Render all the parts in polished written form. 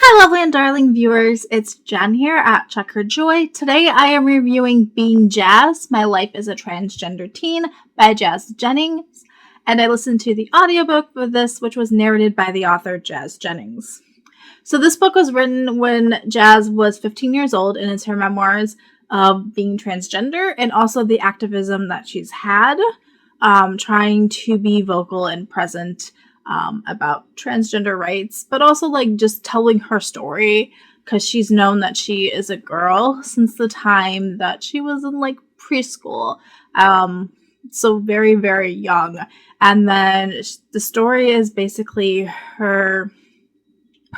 Hi, lovely and darling viewers. It's Jen here at Check Her Joy. Today I am reviewing Being Jazz, My Life as a Transgender Teen by Jazz Jennings. And I listened to the audiobook for this, which was narrated by the author Jazz Jennings. So this book was written when Jazz was 15 years old, and it's her memoirs of being transgender and also the activism that she's had, trying to be vocal and present about transgender rights, but also like just telling her story, because she's known that she is a girl since the time that she was in like preschool, so very, very young. And then the story is basically her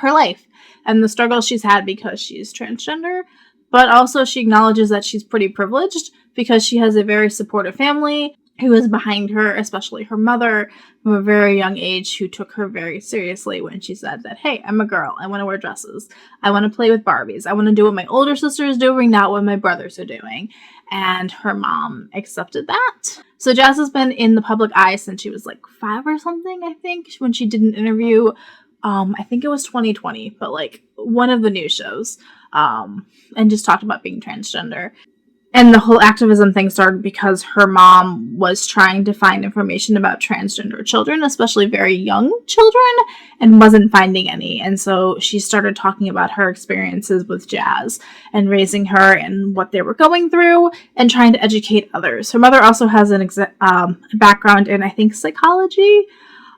life and the struggle she's had because she's transgender, but also she acknowledges that she's pretty privileged because she has a very supportive family who is behind her, especially her mother from a very young age, who took her very seriously when she said that, hey, I'm a girl, I want to wear dresses, I want to play with Barbies, I want to do what my older sister is doing, not what my brothers are doing. And her mom accepted that. So Jazz has been in the public eye since she was like 5 or something, I think, when she did an interview, I think it was 2020, but like one of the news shows, and just talked about being transgender. And the whole activism thing started because her mom was trying to find information about transgender children, especially very young children, and wasn't finding any. And so she started talking about her experiences with Jazz and raising her and what they were going through and trying to educate others. Her mother also has an background in, I think, psychology.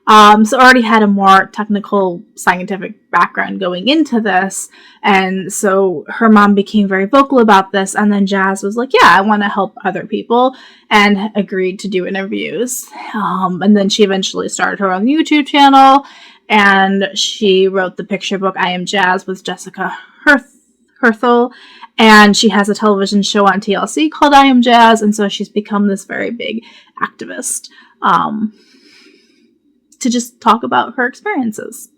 So already had a more technical scientific background going into this. And so her mom became very vocal about this. And then Jazz was like, yeah, I want to help other people, and agreed to do interviews. And then she eventually started her own YouTube channel, and she wrote the picture book, I Am Jazz, with Jessica Herthel. And she has a television show on TLC called I Am Jazz. And so she's become this very big activist, to just talk about her experiences.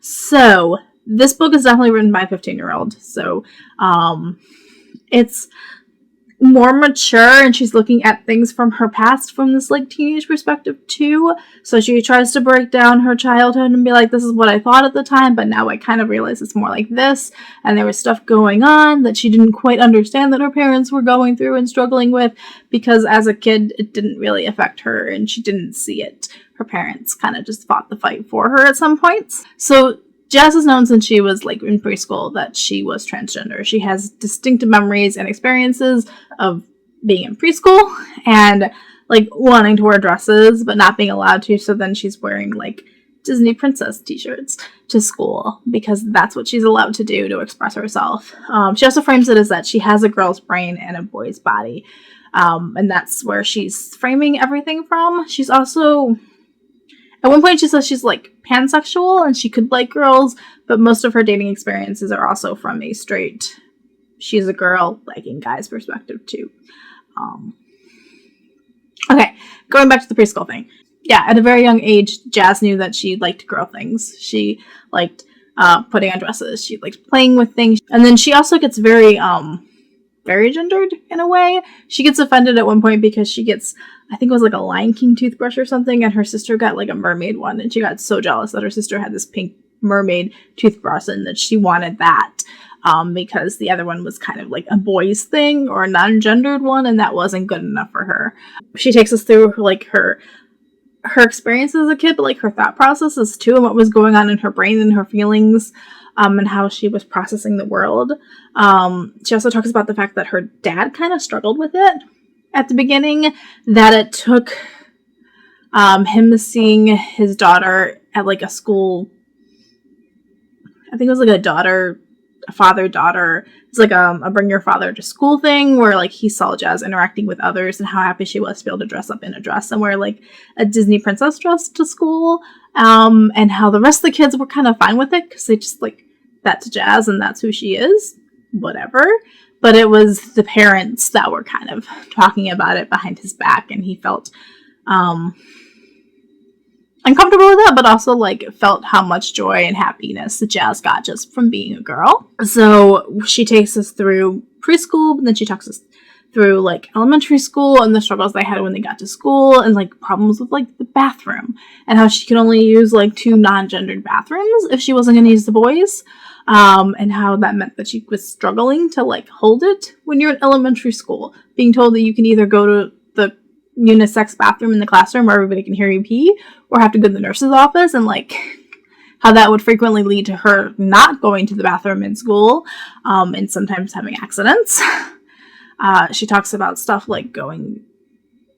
So this book is definitely written by a 15-year-old. So it's more mature, and she's looking at things from her past from this like teenage perspective too. So she tries to break down her childhood and be like, this is what I thought at the time, but now I kind of realize it's more like this. And there was stuff going on that she didn't quite understand that her parents were going through and struggling with, because as a kid it didn't really affect her and she didn't see it. Her parents kind of just fought the fight for her at some points. So Jazz has known since she was like in preschool that she was transgender. She has distinctive memories and experiences of being in preschool and like wanting to wear dresses but not being allowed to. So then she's wearing like Disney princess t-shirts to school because that's what she's allowed to do to express herself. She also frames it as that she has a girl's brain and a boy's body. And that's where she's framing everything from. She's also... At one point she says she's like pansexual and she could like girls, but most of her dating experiences are also from a straight, she's a girl liking guys perspective too. Okay, going back to the preschool thing. Yeah, at a very young age, Jazz knew that she liked girl things. She liked putting on dresses. She liked playing with things. And then she also gets very gendered in a way. She gets offended at one point because she gets, I think it was like a Lion King toothbrush or something, and her sister got like a mermaid one, and she got so jealous that her sister had this pink mermaid toothbrush and that she wanted that, because the other one was kind of like a boy's thing or a non-gendered one, and that wasn't good enough for her. She takes us through like her experience as a kid, but like her thought processes too, and what was going on in her brain and her feelings, and how she was processing the world. She also talks about the fact that her dad kind of struggled with it at the beginning, that it took him seeing his daughter at like a school, I think it was like a father-daughter, it's like a bring your father to school thing, where like he saw Jazz interacting with others and how happy she was to be able to dress up in a dress and wear like a Disney princess dress to school, and how the rest of the kids were kind of fine with it because they just like, that's Jazz and that's who she is, whatever. But it was the parents that were kind of talking about it behind his back, and he felt uncomfortable with that, but also like felt how much joy and happiness that Jazz got just from being a girl. So she takes us through preschool, and then she talks us through like elementary school and the struggles they had when they got to school, and like problems with like the bathroom and how she could only use like 2 non-gendered bathrooms if she wasn't going to use the boys. and how that meant that she was struggling to like hold it when you're in elementary school, being told that you can either go to the unisex bathroom in the classroom where everybody can hear you pee, or have to go to the nurse's office, and like how that would frequently lead to her not going to the bathroom in school, and sometimes having accidents. She talks about stuff like going,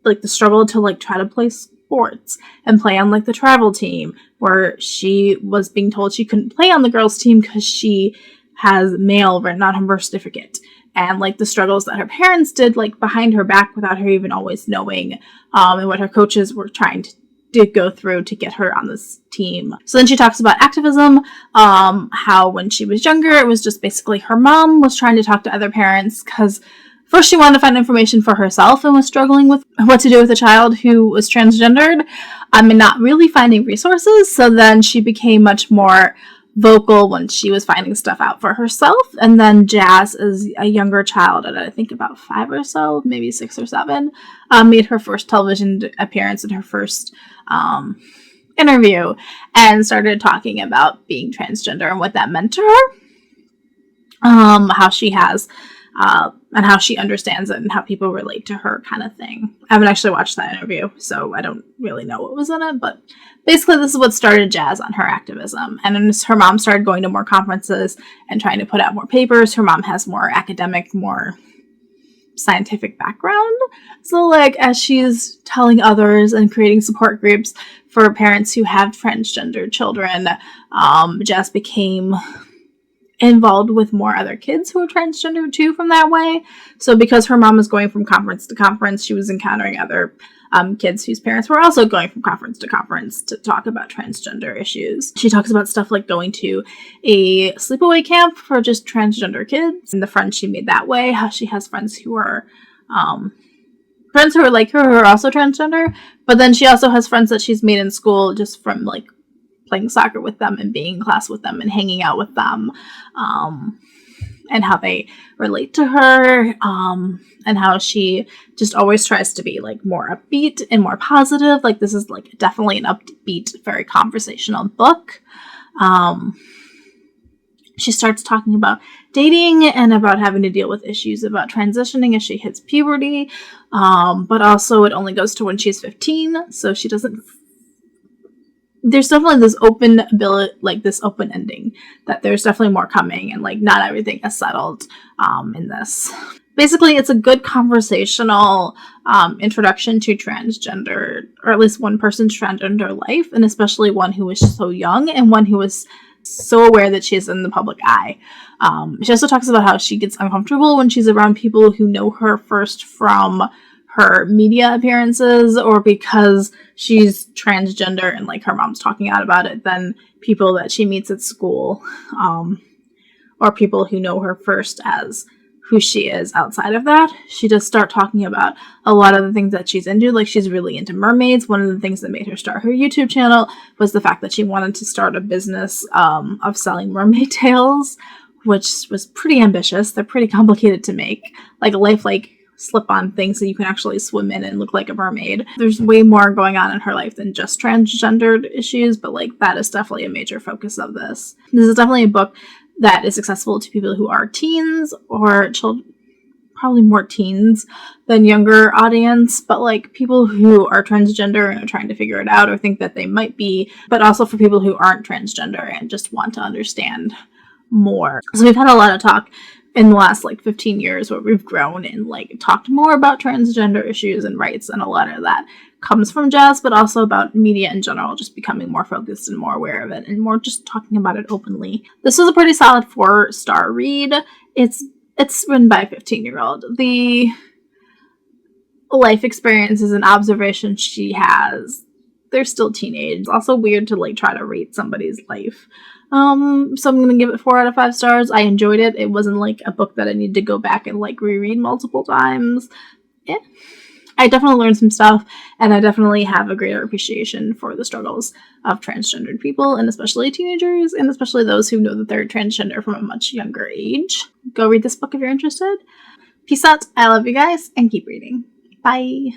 like the struggle to like try to play sports and play on like the travel team, where she was being told she couldn't play on the girls' team because she has male written on her birth certificate, and like the struggles that her parents did like behind her back without her even always knowing, and what her coaches were trying to go through to get her on this team. So then she talks about activism, how when she was younger, it was just basically her mom was trying to talk to other parents because first she wanted to find information for herself and was struggling with what to do with a child who was transgendered, and not really finding resources. So then she became much more vocal when she was finding stuff out for herself. And then Jazz, as a younger child, at I think about 5 or so, maybe 6 or 7, made her first television appearance and her first interview, and started talking about being transgender and what that meant to her, how she has, and how she understands it and how people relate to her, kind of thing. I haven't actually watched that interview, so I don't really know what was in it, but basically this is what started Jazz on her activism. And then her mom started going to more conferences and trying to put out more papers. Her mom has more academic, more scientific background. So like as she's telling others and creating support groups for parents who have transgender children, Jazz became involved with more other kids who are transgender too from that way. So because her mom was going from conference to conference, she was encountering other kids whose parents were also going from conference to conference to talk about transgender issues. She talks about stuff like going to a sleepaway camp for just transgender kids and the friends she made that way, how she has friends who are friends who are like her who are also transgender, but then she also has friends that she's made in school just from like playing soccer with them and being in class with them and hanging out with them, and how they relate to her, and how she just always tries to be like more upbeat and more positive. Like this is like definitely an upbeat, very conversational book. She starts talking about dating and about having to deal with issues about transitioning as she hits puberty, but also it only goes to when she's 15, so she doesn't. There's definitely this open ability, like this open ending, that there's definitely more coming, and like not everything is settled in this. Basically, it's a good conversational introduction to transgender, or at least one person's transgender life, and especially one who is so young and one who is so aware that she's in the public eye. She also talks about how she gets uncomfortable when she's around people who know her first from her media appearances or because she's transgender and like her mom's talking out about it, than people that she meets at school, or people who know her first as who she is outside of that. She does start talking about a lot of the things that she's into. Like she's really into mermaids. One of the things that made her start her YouTube channel was the fact that she wanted to start a business of selling mermaid tails, which was pretty ambitious. They're pretty complicated to make, like a lifelike slip-on thing so you can actually swim in and look like a mermaid. There's way more going on in her life than just transgendered issues, but like that is definitely a major focus of this. This is definitely a book that is accessible to people who are teens or children, probably more teens than younger audience, but like people who are transgender and are trying to figure it out or think that they might be, but also for people who aren't transgender and just want to understand more. So we've had a lot of talk in the last like 15 years where we've grown and like talked more about transgender issues and rights, and a lot of that comes from Jazz, but also about media in general just becoming more focused and more aware of it and more just talking about it openly. This was a pretty solid 4-star read. It's written by a 15-year-old. The life experiences and observations she has, they're still teenage. It's also weird to like try to rate somebody's life. So I'm going to give it 4 out of 5 stars. I enjoyed it. It wasn't like a book that I need to go back and like reread multiple times. Yeah. I definitely learned some stuff, and I definitely have a greater appreciation for the struggles of transgendered people, and especially teenagers, and especially those who know that they're transgender from a much younger age. Go read this book if you're interested. Peace out. I love you guys, and keep reading. Bye.